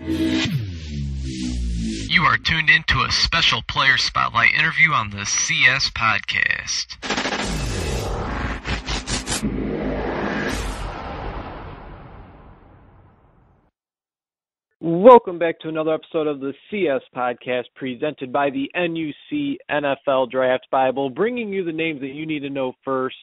You are tuned into a special player spotlight interview on the CS Podcast. Welcome back to another episode of the CS Podcast presented by the NUC NFL Draft Bible, bringing you the names that you need to know first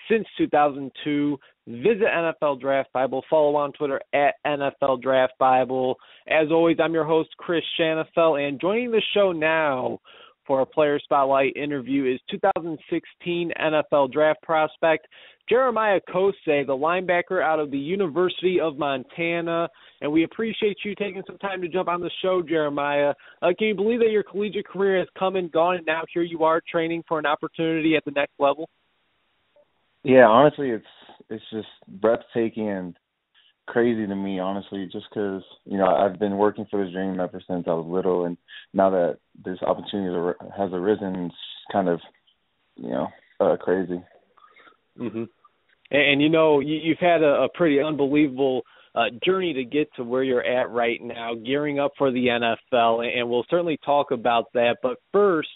since 2002. Visit NFL Draft Bible. Follow on Twitter at NFL Draft Bible. As always, I'm your host, Chris Shanafel, and joining the show now for a player spotlight interview is 2016 NFL Draft prospect Jeremiah Kose, the linebacker out of the University of Montana. And we appreciate you taking some time to jump on the show, Jeremiah. Can you believe that your collegiate career has come and gone, and now here you are training for an opportunity at the next level? Yeah, honestly, it's just breathtaking and crazy to me, honestly, just because, I've been working for this dream ever since I was little, and now that this opportunity has arisen, it's kind of, crazy. Mm-hmm. And you've had a pretty unbelievable journey to get to where you're at right now, gearing up for the NFL, and we'll certainly talk about that. But first,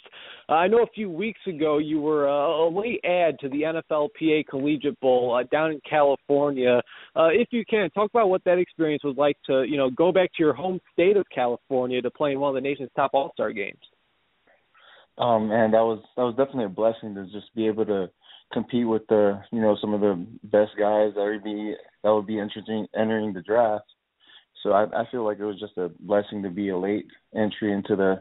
I know a few weeks ago you were a late add to the NFLPA Collegiate Bowl down in California. If you can, talk about what that experience was like to, go back to your home state of California to play in one of the nation's top all-star games. Man, that was definitely a blessing to just be able to compete with some of the best guys that would be interesting entering the draft. So I feel like it was just a blessing to be a late entry into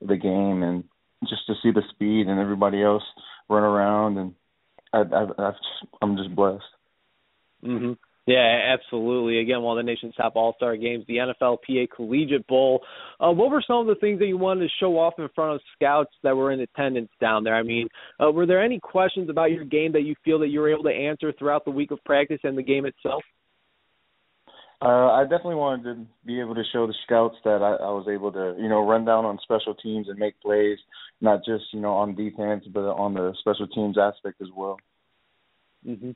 the game and just to see the speed and everybody else run around, and I'm just blessed. Mm-hmm. Yeah, absolutely. Again, one of the nation's top all-star games, the NFLPA Collegiate Bowl. What were some of the things that you wanted to show off in front of scouts that were in attendance down there? I mean, were there any questions about your game that you feel that you were able to answer throughout the week of practice and the game itself? I definitely wanted to be able to show the scouts that I was able to, run down on special teams and make plays, not just, on defense, but on the special teams aspect as well. Mm-hmm.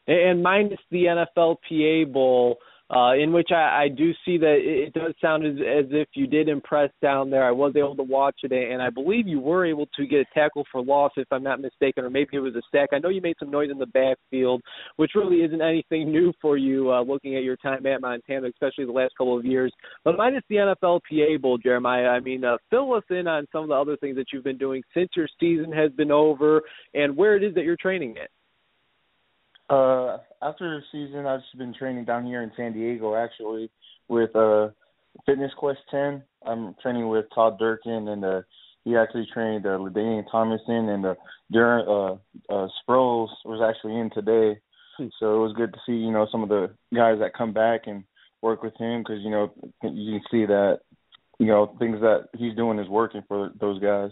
And minus the NFLPA Bowl, in which I do see that it does sound as if you did impress down there. I was able to watch it, and I believe you were able to get a tackle for loss, if I'm not mistaken, or maybe it was a sack. I know you made some noise in the backfield, which really isn't anything new for you looking at your time at Montana, especially the last couple of years. But minus the NFLPA Bowl, Jeremiah, I mean, fill us in on some of the other things that you've been doing since your season has been over and where it is that you're training at. After the season, I've just been training down here in San Diego, actually, with Fitness Quest 10. I'm training with Todd Durkin, and he actually trained LaDainian Thomason, and Sproles was actually in today. So it was good to see, some of the guys that come back and work with him because, you can see that, things that he's doing is working for those guys.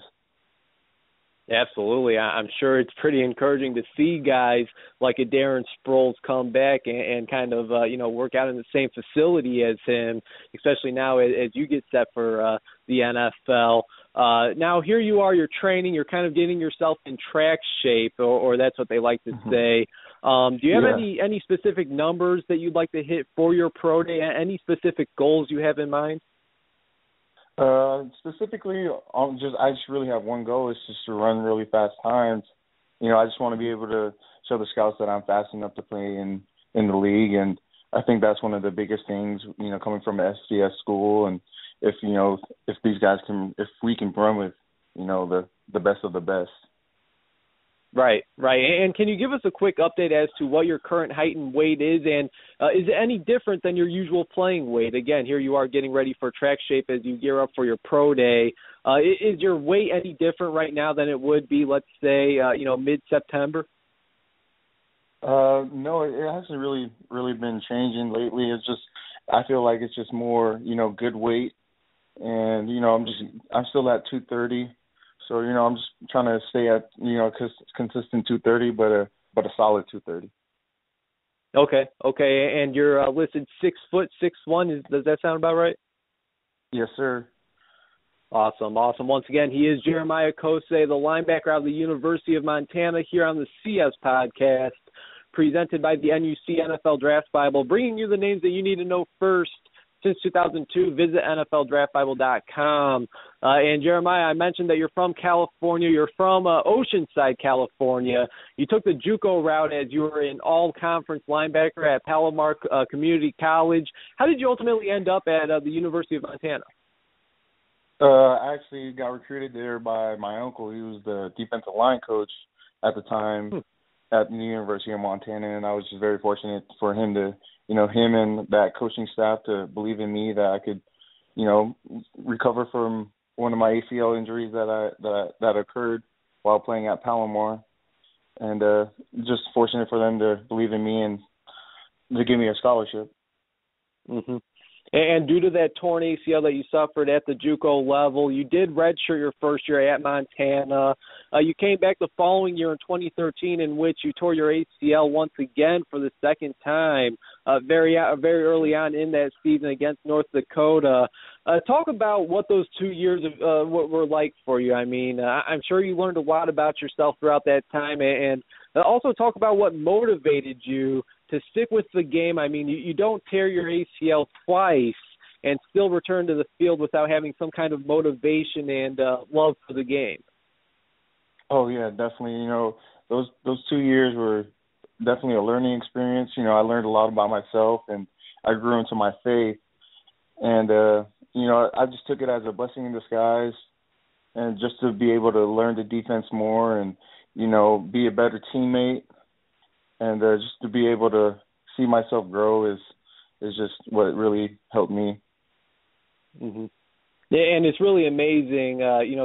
Absolutely. I'm sure it's pretty encouraging to see guys like a Darren Sproles come back and kind of, work out in the same facility as him, especially now as you get set for the NFL. Now, here you are, you're training, you're kind of getting yourself in track shape, or that's what they like to say. Do you have any specific numbers that you'd like to hit for your pro day? Any specific goals you have in mind? Specifically, I just really have one goal. It's just to run really fast times. I just want to be able to show the scouts that I'm fast enough to play in the league, and I think that's one of the biggest things. Coming from an FCS school, and if we can run with, the best of the best. Right. And can you give us a quick update as to what your current height and weight is, and is it any different than your usual playing weight? Again, here you are getting ready for track shape as you gear up for your pro day. Is your weight any different right now than it would be, let's say, mid-September? No, it hasn't really been changing lately. It's just I feel like it's just more, good weight, and I'm still at 230. So, I'm just trying to stay at, consistent 230, but a solid 230. Okay. And you're listed 6'6'1". Does that sound about right? Yes, sir. Awesome. Once again, he is Jeremiah Kose, the linebacker out of the University of Montana, here on the CS Podcast, presented by the NUC NFL Draft Bible, bringing you the names that you need to know first since 2002. Visit NFLDraftBible.com. And Jeremiah, I mentioned that you're from California. You're from Oceanside, California. You took the JUCO route as you were an all-conference linebacker at Palomar Community College. How did you ultimately end up at the University of Montana? I actually got recruited there by my uncle. He was the defensive line coach at the time at the University of Montana, and I was just very fortunate for him to, him and that coaching staff to believe in me that I could, recover from one of my ACL injuries that occurred while playing at Palomar, and just fortunate for them to believe in me and to give me a scholarship. Mm-hmm. And due to that torn ACL that you suffered at the JUCO level, you did redshirt your first year at Montana. You came back the following year in 2013, in which you tore your ACL once again for the second time, very early on in that season against North Dakota. Talk about what those 2 years were like for you. I mean, I'm sure you learned a lot about yourself throughout that time, and also talk about what motivated you to stick with the game. I mean, you don't tear your ACL twice and still return to the field without having some kind of motivation and love for the game. Oh, yeah, definitely. Those 2 years were definitely a learning experience. I learned a lot about myself, and I grew into my faith. And, I just took it as a blessing in disguise, and just to be able to learn the defense more and, be a better teammate. And just to be able to see myself grow is just what really helped me. Mm-hmm. Yeah, and it's really amazing,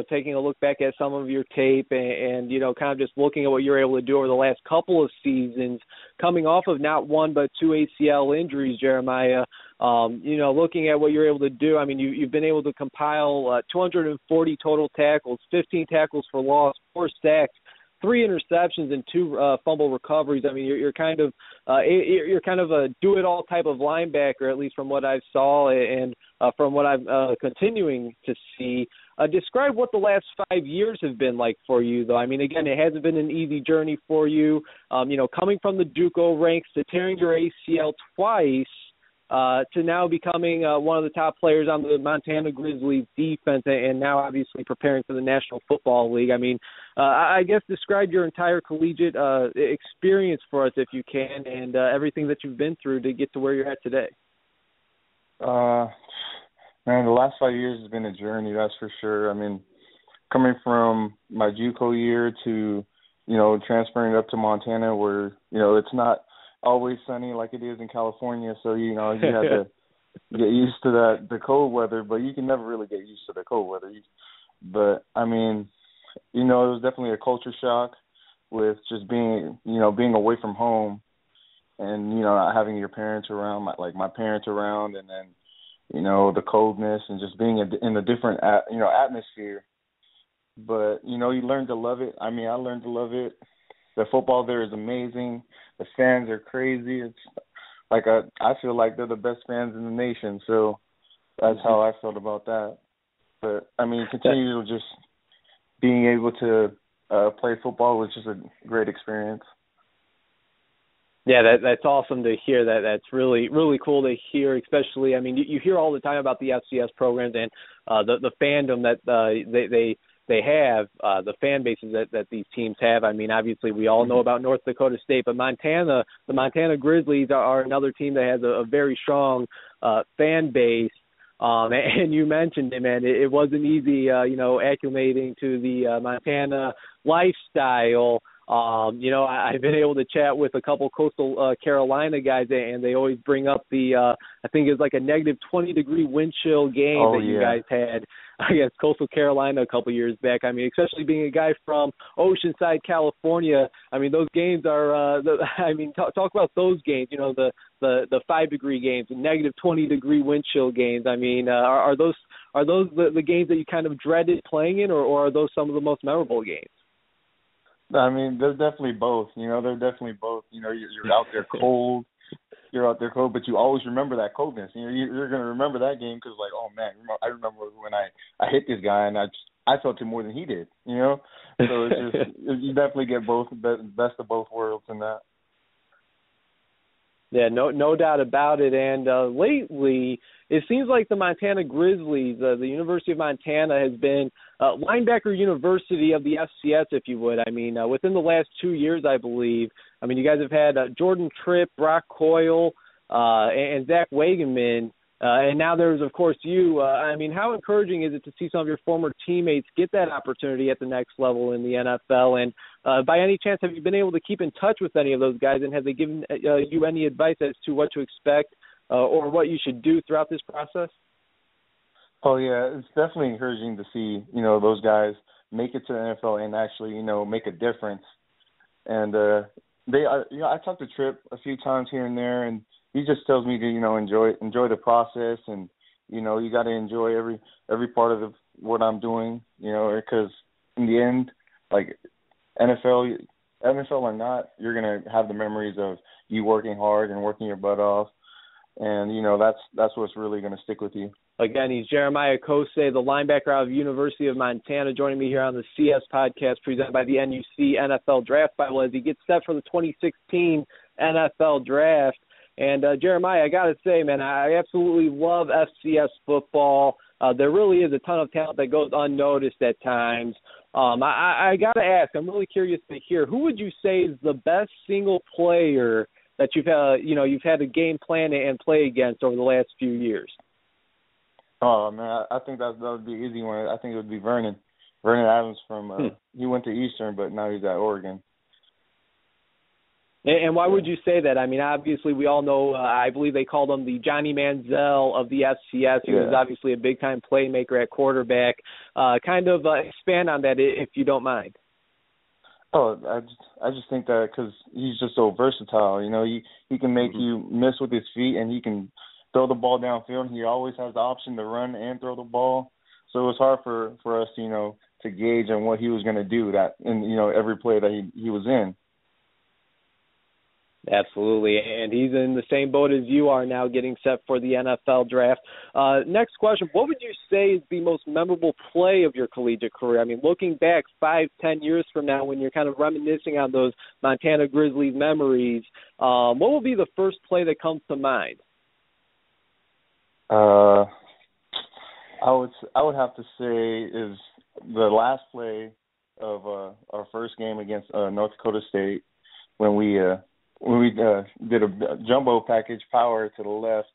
taking a look back at some of your tape and kind of just looking at what you're able to do over the last couple of seasons, coming off of not one but two ACL injuries, Jeremiah. Looking at what you're able to do, I mean, you've been able to compile 240 total tackles, 15 tackles for loss, 4 sacks, 3 interceptions and 2 fumble recoveries. I mean, you're kind of a do-it-all type of linebacker, at least from what I saw and from what I'm continuing to see. Describe what the last 5 years have been like for you, though. I mean, again, it hasn't been an easy journey for you. Coming from the JUCO ranks to tearing your ACL twice, to now becoming one of the top players on the Montana Grizzlies defense, and now obviously preparing for the National Football League. I mean, I guess describe your entire collegiate experience for us if you can, and everything that you've been through to get to where you're at today. Man, the last 5 years has been a journey, that's for sure. I mean, coming from my JUCO year to, transferring up to Montana where, it's not always sunny like it is in California, so you have to get used to the cold weather, but you can never really get used to the cold weather. But I mean, it was definitely a culture shock with just being away from home and not having your parents around, my parents around, and then the coldness and just being in a different atmosphere. But you learn to love it. I mean, I learned to love it. The football there is amazing. The fans are crazy. It's like I feel like they're the best fans in the nation. So that's how I felt about that. But I mean, continue to just being able to play football was just a great experience. Yeah, that's awesome to hear. That's really, really cool to hear, especially, I mean, you hear all the time about the FCS programs and the fandom that they have, the fan bases that these teams have. I mean, obviously we all know about North Dakota State, but the Montana Grizzlies are another team that has a very strong fan base. And you mentioned it, man. It wasn't easy, acclimating to the Montana lifestyle. I've been able to chat with a couple Coastal Carolina guys, and they always bring up I think it's like a negative 20-degree wind chill game you guys had against Coastal Carolina a couple years back. I mean, especially being a guy from Oceanside, California. I mean, those games are. Talk about those games. The 5-degree games, the negative 20-degree wind chill games. I mean, are those the games that you kind of dreaded playing in, or are those some of the most memorable games? I mean, they're definitely both. They're definitely both. You're out there cold. You're out there cold, but you always remember that coldness. You're going to remember that game because, like, oh, man, I remember when I hit this guy and I felt it more than he did, So it's just, you definitely get both, best of both worlds in that. Yeah, no doubt about it. And lately, it seems like the Montana Grizzlies, the University of Montana, has been linebacker university of the FCS, if you would. I mean, within the last 2 years, I believe. I mean, you guys have had Jordan Tripp, Brock Coyle, and Zach Wageman. And now there's, of course, you. I mean, how encouraging is it to see some of your former teammates get that opportunity at the next level in the NFL? And by any chance, have you been able to keep in touch with any of those guys, and have they given you any advice as to what to expect or what you should do throughout this process? Oh, yeah, it's definitely encouraging to see, those guys make it to the NFL and actually, make a difference. And I talked to Tripp a few times here and there, and he just tells me to, enjoy the process, and, you got to enjoy every part of what I'm doing, because in the end, like NFL or not, you're going to have the memories of you working hard and working your butt off. And, that's what's really going to stick with you. Again, he's Jeremiah Kose, the linebacker out of University of Montana, joining me here on the CS podcast presented by the NUC NFL Draft Bible as he gets set for the 2016 NFL Draft. And, Jeremiah, I got to say, man, I absolutely love FCS football. There really is a ton of talent that goes unnoticed at times. I got to ask, I'm really curious to hear, who would you say is the best single player that you've had a game plan and play against over the last few years? Oh, man, I think that would be an easy one. I think it would be Vernon Adams from he went to Eastern, but now he's at Oregon. And why would you say that? I mean, obviously, we all know, I believe they called him the Johnny Manziel of the FCS. He was obviously a big-time playmaker at quarterback. Kind of expand on that, if you don't mind. Oh, I just think that because he's just so versatile. He can make you miss with his feet, and he can throw the ball downfield. He always has the option to run and throw the ball. So it was hard for us, to gauge on what he was going to do that in, every play that he was in. Absolutely, and he's in the same boat as you are now, getting set for the NFL Draft. Next question, what would you say is the most memorable play of your collegiate career? I mean, looking back 5-10 years from now when you're kind of reminiscing on those Montana Grizzlies memories, what will be the first play that comes to mind? I would have to say is the last play of our first game against North Dakota State when we did a jumbo package power to the left,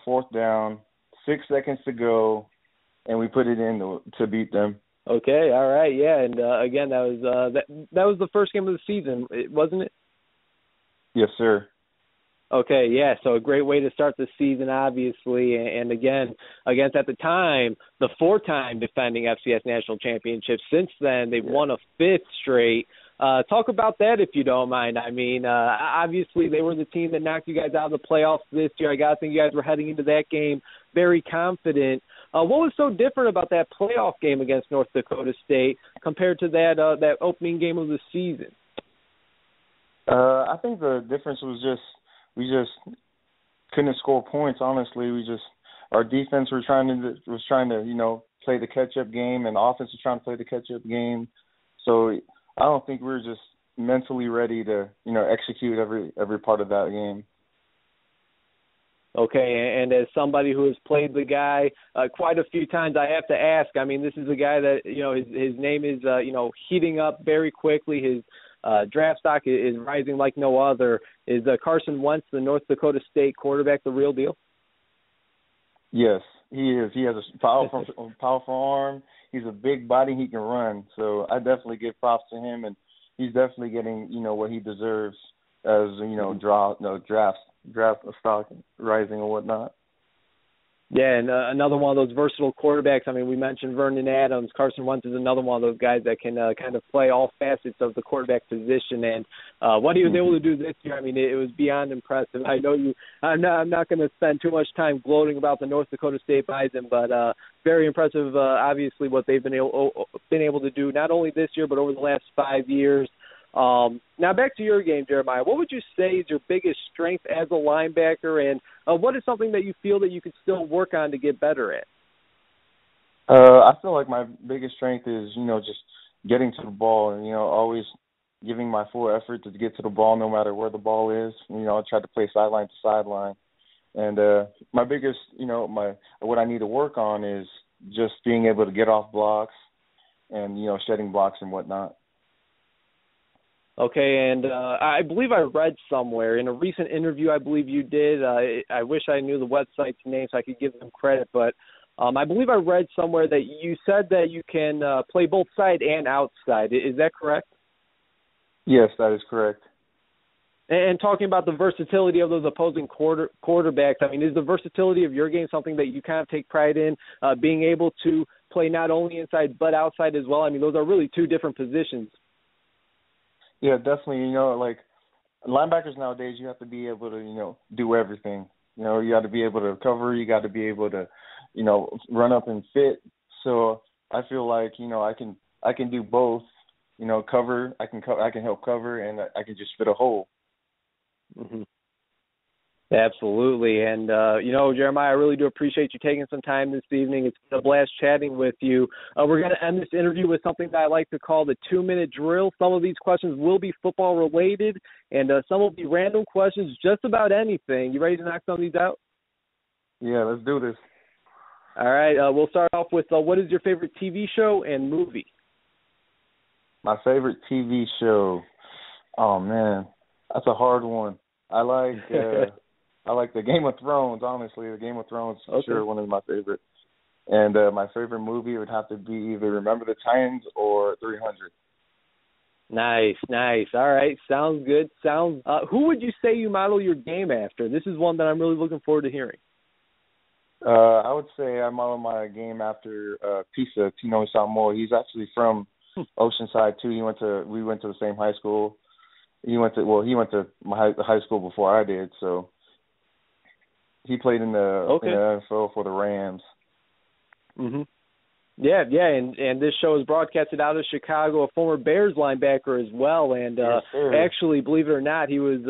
fourth down, 6 seconds to go, and we put it in to beat them. Okay, all right, yeah, and again, that was the first game of the season, wasn't it? Yes, sir. Okay, yeah, so a great way to start the season, obviously, and again, against, at the time, the 4-time defending FCS National Championship. Since then, they've won a 5th straight. Talk about that if you don't mind. I mean, obviously, they were the team that knocked you guys out of the playoffs this year. I got to think you guys were heading into that game very confident. What was so different about that playoff game against North Dakota State compared to that opening game of the season? I think the difference was we just couldn't score points. Honestly, our defense was trying to play the catch up game, and the offense was trying to play the catch up game. So I don't think we were just mentally ready to execute every part of that game. Okay, and as somebody who has played the guy quite a few times, I have to ask. I mean, this is a guy that his name is heating up very quickly. His draft stock is rising like no other. Is Carson Wentz, the North Dakota State quarterback, the real deal? Yes, he is. He has a powerful arm. He's a big body. He can run. So I definitely give props to him, and he's definitely getting what he deserves as draft stock rising or whatnot. Yeah, and another one of those versatile quarterbacks. I mean, we mentioned Vernon Adams. Carson Wentz is another one of those guys that can kind of play all facets of the quarterback position. And what he was able to do this year, I mean, it was beyond impressive. I know I'm not going to spend too much time gloating about the North Dakota State Bison, but very impressive, obviously, what they've been able to do not only this year but over the last 5 years. Now back to your game, Jeremiah. What would you say is your biggest strength as a linebacker, and what is something that you feel that you could still work on to get better at? I feel like my biggest strength is, just getting to the ball and, always giving my full effort to get to the ball no matter where the ball is. I try to play sideline to sideline. And my biggest, what I need to work on is just being able to get off blocks and, shedding blocks and whatnot. Okay, and I believe I read somewhere in a recent interview, I believe you did. I wish I knew the website's name so I could give them credit, but I believe I read somewhere that you said that you can play both side and outside. Is that correct? Yes, that is correct. And talking about the versatility of those opposing quarterbacks, I mean, is the versatility of your game something that you kind of take pride in, being able to play not only inside but outside as well? I mean, those are really two different positions. Yeah, definitely. Like linebackers nowadays, you have to be able to, do everything. You got to be able to cover. You got to be able to, run up and fit. So I feel like, I can do both. Cover. I can help cover, and I can just fit a hole. Mm-hmm. Absolutely. And, Jeremiah, I really do appreciate you taking some time this evening. It's been a blast chatting with you. We're going to end this interview with something that I like to call the 2-minute drill. Some of these questions will be football related, and some will be random questions, just about anything. You ready to knock some of these out? Yeah, let's do this. All right. We'll start off with what is your favorite TV show and movie? My favorite TV show. Oh, man, that's a hard one. I like the Game of Thrones, honestly. The Game of Thrones is for sure one of my favorites. And my favorite movie would have to be either Remember the Titans or 300. Nice. All right, sounds good. Who would you say you model your game after? This is one that I'm really looking forward to hearing. I would say I model my game after Pisa, Tino Samoa. He's actually from Oceanside too. We went to the same high school. He went to my high school before I did, so he played in the NFL for the Rams. Mhm. Yeah, and this show is broadcasted out of Chicago. A former Bears linebacker as well, and actually, believe it or not, he was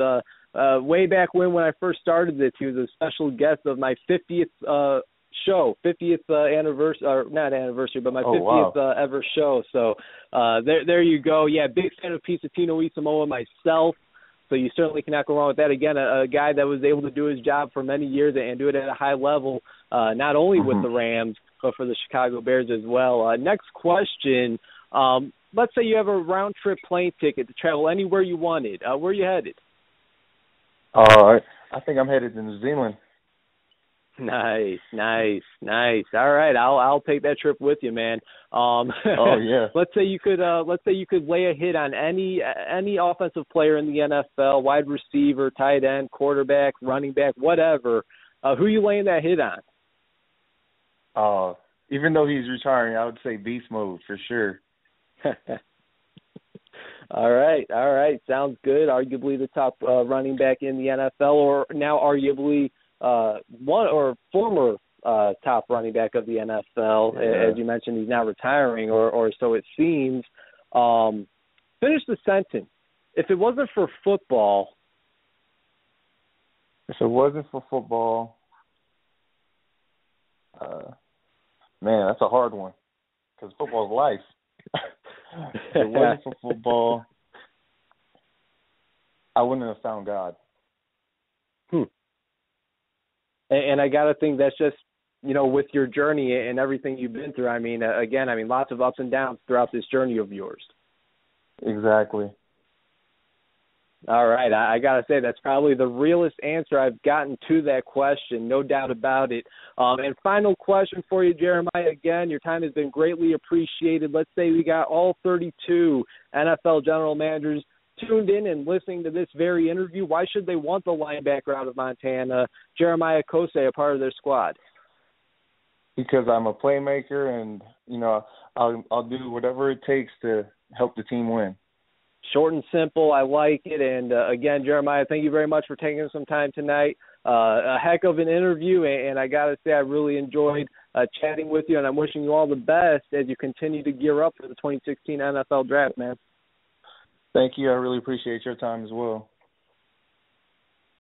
way back when I first started this. He was a special guest of my 50th show, 50th anniversary, or not anniversary, but my 50th ever show. So there you go. Yeah, big fan of Pisatino Isamoa myself. So you certainly cannot go wrong with that. Again, a guy that was able to do his job for many years and do it at a high level, not only with the Rams, but for the Chicago Bears as well. Next question. Let's say you have a round-trip plane ticket to travel anywhere you wanted. Where are you headed? I think I'm headed to New Zealand. Nice. All right, I'll take that trip with you, man. Oh yeah. Let's say you could lay a hit on any offensive player in the NFL, wide receiver, tight end, quarterback, running back, whatever. Who are you laying that hit on? Even though he's retiring, I would say beast mode for sure. All right, sounds good. Arguably the top running back in the NFL, or now arguably one or former top running back of the NFL. As you mentioned, he's now retiring, or so it seems. Finish the sentence. If it wasn't for football. If it wasn't for football, man, that's a hard one because football is life. If it wasn't for football, I wouldn't have found God. And I got to think that's just, with your journey and everything you've been through. I mean, lots of ups and downs throughout this journey of yours. Exactly. All right. I got to say, that's probably the realest answer I've gotten to that question, no doubt about it. And final question for you, Jeremiah. Again, your time has been greatly appreciated. Let's say we got all 32 NFL general managers tuned in and listening to this very interview. Why should they want the linebacker out of Montana, Jeremiah Kose, a part of their squad? Because I'm a playmaker, and I'll do whatever it takes to help the team win. Short and simple. I like it. And again, Jeremiah, thank you very much for taking some time tonight. A heck of an interview, and I got to say I really enjoyed chatting with you, and I'm wishing you all the best as you continue to gear up for the 2016 NFL Draft, man. Thank you. I really appreciate your time as well.